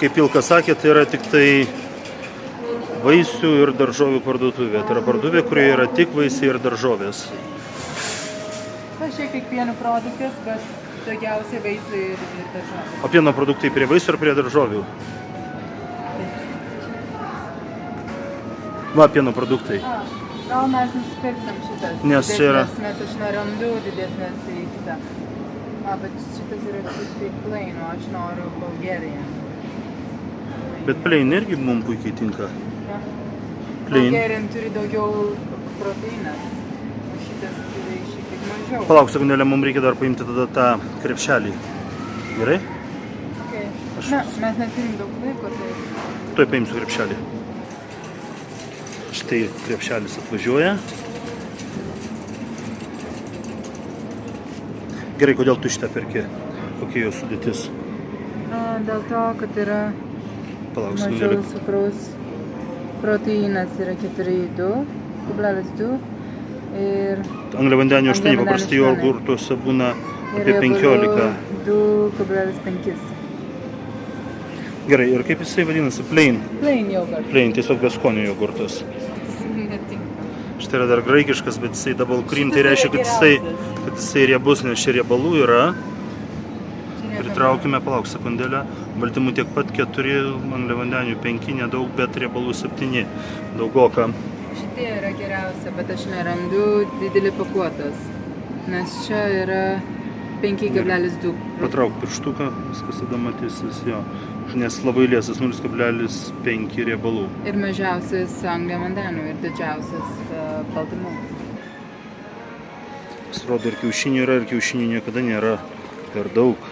kaip Ilka sakė, tai yra tik tai vaisių ir daržovių parduotuvė. Tai yra parduotuvė, kurioje yra tik vaisiai ir daržovės. Šiek tiek pieno produktas, bet daugiausiai vaisiai ir daržovės. O pieno produktai prie vaisių ar prie daržovių? Va, pieno produktai. Gal mes nusipirksim šitas. Nes čia yra... Nes aš nerandu didesnės į kitą. Bet šitas yra tik plain, o aš noriu Bulgarian. Bet plain irgi mums puikiai tinka. Plain. Bulgarian turi daugiau proteinas. O šitas turi šiek tiek mažiau. Palauk, sekundėlę, mums reikia dar paimti tada tą krepšelį. Gerai? Okay. Na, mes neturim daug laiko, tai... Tuoj paimsiu krepšelį. Štai krepšelis atvažiuoja. Gerai, kodėl tu šitą perki? Kokia jo sudėtis? Dėl to, kad yra Palauk, mažiau cukraus. Proteinas yra 4,2 ir... Angliavandenių 8, paprastai jogurtuose būna apie 15. 2,5. Gerai, ir kaip jisai vadinasi? Plain. Plain jogurt. Plain, tiesiog be skonio jogurtas. Netinka. Štai yra dar graikiškas, bet jisai double cream, tai reiškia, kad jisai riebus, nes čia riebalų yra. Pritraukime, palauk sekundėlę, baltymų tiek pat 4, angliavandenių 5, nedaug, bet riebalų 7, daugoka. Šitie yra geriausia, bet aš nerandu didelį pakuotas, nes čia yra 5,2. Patrauk pirštuką, viskas tada matysis jo, nes labai liesas 0,5 riebalų. Ir mažiausias angliavandenių ir didžiausias baltymų. Pasirodo, ir kiaušinių yra, ir kiaušinių niekada nėra per daug.